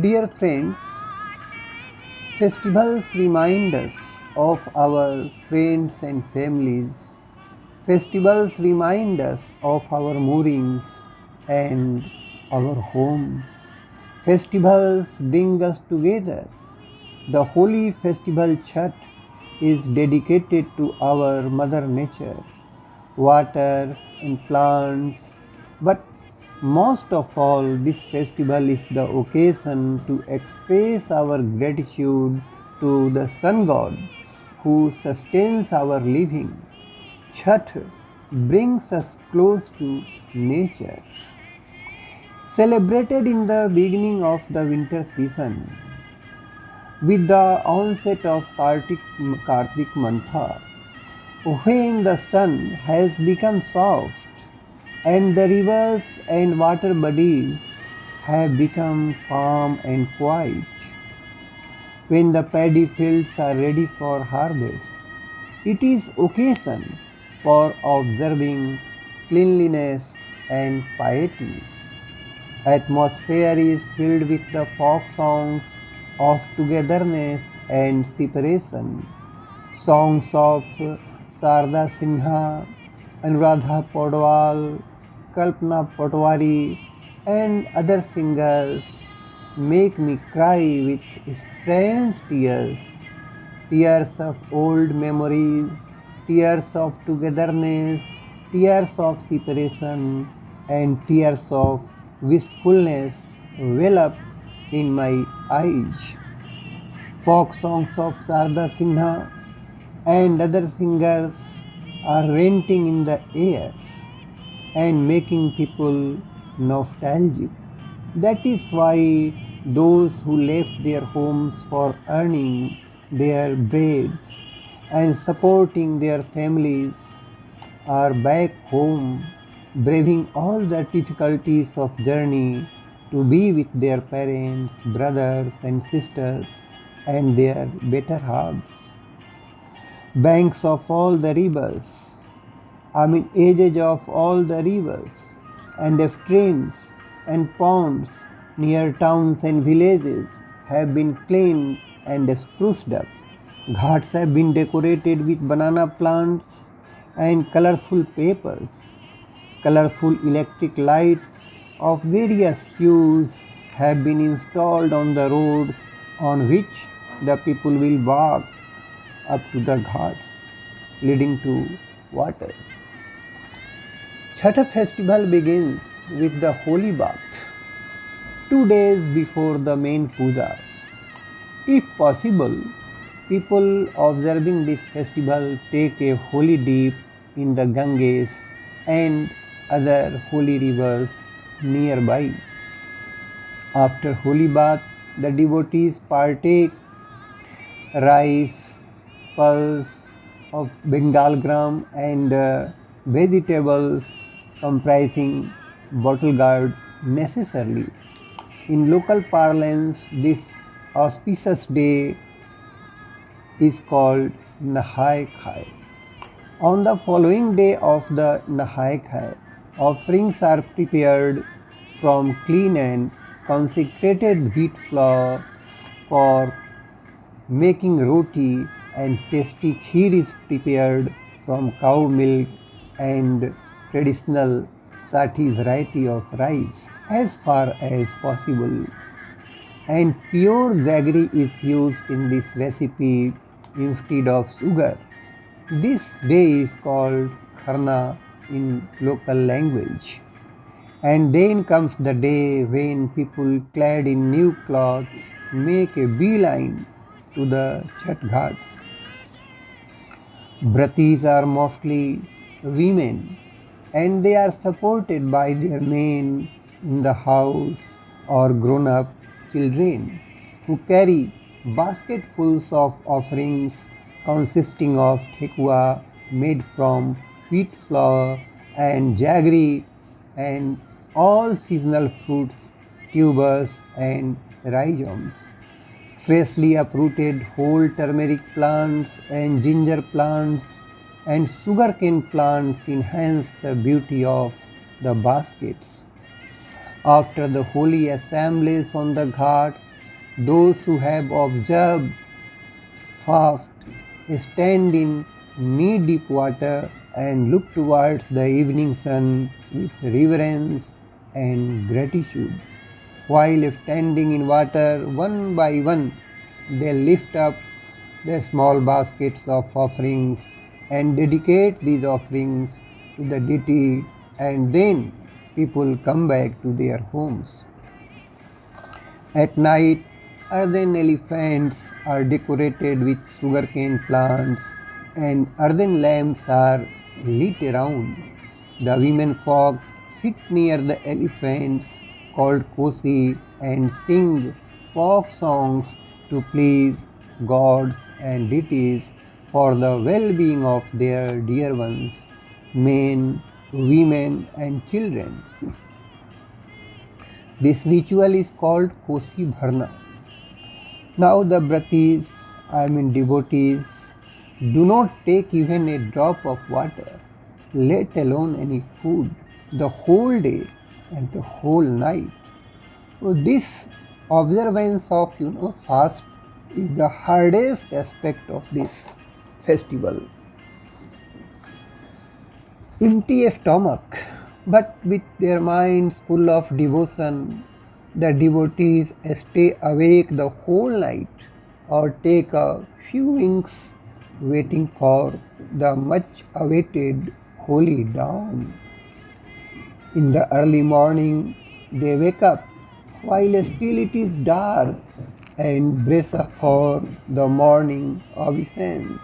Dear friends, festivals remind us of our friends and families. Festivals remind us of our moorings and our homes. Festivals bring us together. The holy festival Chhath is dedicated to our Mother Nature, waters and plants. But most of all, this festival is the occasion to express our gratitude to the Sun God who sustains our living. Chhath brings us close to nature. Celebrated in the beginning of the winter season, with the onset of Kartik Mantha, when the sun has become soft and the rivers and water bodies have become calm and quiet, when the paddy fields are ready for harvest, it is occasion for observing cleanliness and piety. Atmosphere is filled with the folk songs of togetherness and separation. Songs of Sarda Sinha, Anuradha Podwal, Kalpana Potwari, and other singers make me cry with strange tears, tears of old memories, tears of togetherness, tears of separation, and tears of wistfulness well up in my eyes. Folk songs of Sarda Sinha and other singers are ranting in the air and making people nostalgic. That is why those who left their homes for earning their breads and supporting their families are back home, braving all the difficulties of journey to be with their parents, brothers and sisters and their better halves. Banks of all the rivers, edges of all the rivers and the streams and ponds near towns and villages have been cleaned and spruced up. Ghats have been decorated with banana plants and colorful papers. Colorful electric lights of various hues have been installed on the roads on which the people will walk up to the ghats leading to waters. Chhath Festival begins with the holy bath 2 days before the main puja. If possible, people observing this festival take a holy dip in the Ganges and other holy rivers nearby. After holy bath, the devotees partake rice, pulse of Bengal gram and vegetables comprising bottle gourd necessarily. In local parlance, this auspicious day is called Nahai Khai. On the following day of the Nahai Khai, offerings are prepared from clean and consecrated wheat flour for making roti, and tasty kheer is prepared from cow milk and traditional sati variety of rice as far as possible. And pure jaggery is used in this recipe instead of sugar. This day is called Kharna in local language. And then comes the day when people clad in new clothes make a beeline to the Chhath Ghats. Bratis are mostly women and they are supported by their men in the house or grown-up children who carry basketfuls of offerings consisting of thekua made from wheat flour and jaggery and all seasonal fruits, tubers and rhizomes. Freshly uprooted whole turmeric plants and ginger plants and sugarcane plants enhance the beauty of the baskets. After the holy assemblies on the ghats, those who have observed fast stand in knee-deep water and look towards the evening sun with reverence and gratitude. While standing in water, one by one, they lift up their small baskets of offerings and dedicate these offerings to the deity, and then people come back to their homes. At night, earthen elephants are decorated with sugarcane plants and earthen lamps are lit around. The women folk sit near the elephants called Kosi and sing folk songs to please gods and deities for the well-being of their dear ones, men, women and children. This ritual is called Kosi Bharna. Now the Bratis, devotees, do not take even a drop of water, let alone any food, the whole day and the whole night. So this observance of fast is the hardest aspect of this festival. Empty stomach, but with their minds full of devotion, the devotees stay awake the whole night or take a few winks waiting for the much awaited holy dawn. In the early morning, they wake up while still it is dark and brace up for the morning obeisance.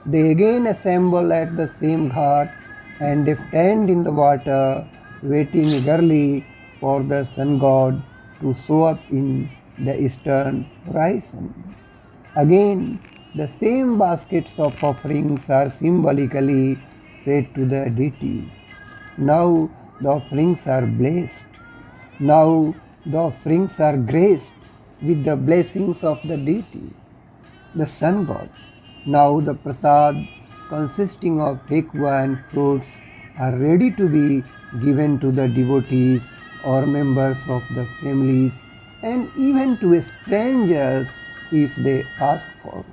They again assemble at the same ghat and stand in the water, waiting eagerly for the sun god to show up in the eastern horizon. Again, the same baskets of offerings are symbolically fed to the deity. Now the offerings are blessed. Now the offerings are graced with the blessings of the deity, the sun god. Now the Prasad, consisting of Bhagwan fruits, are ready to be given to the devotees or members of the families and even to strangers if they ask for.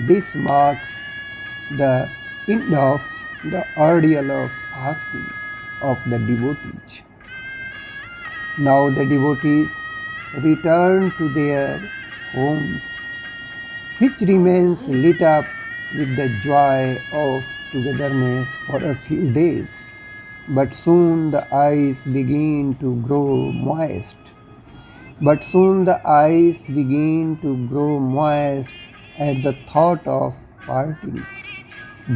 This marks the end of the ordeal of fasting of the devotees. Now the devotees return to their homes, which remains lit up with the joy of togetherness for a few days. But soon the eyes begin to grow moist. At the thought of partings.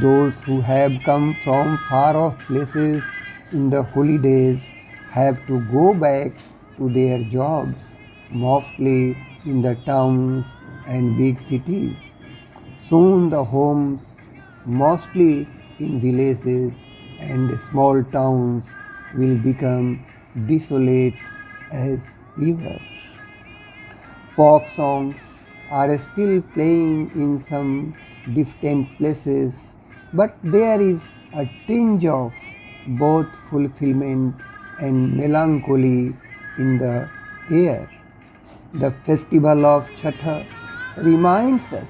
Those who have come from far off places in the holy days have to go back to their jobs, mostly in the towns and big cities. Soon the homes, mostly in villages and small towns, will become desolate as ever. Folk songs are still playing in some distant places, but there is a tinge of both fulfillment and melancholy in the air. The festival of Chhath reminds us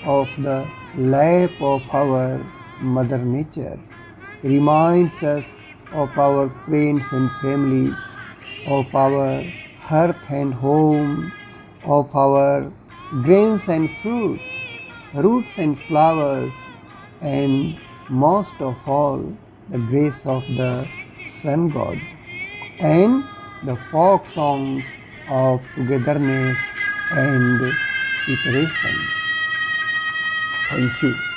of the lap of our Mother Nature, reminds us of our friends and families, of our hearth and home, of our grains and fruits, roots and flowers, and most of all, the grace of the sun god and the folk songs of togetherness and separation. Thank you.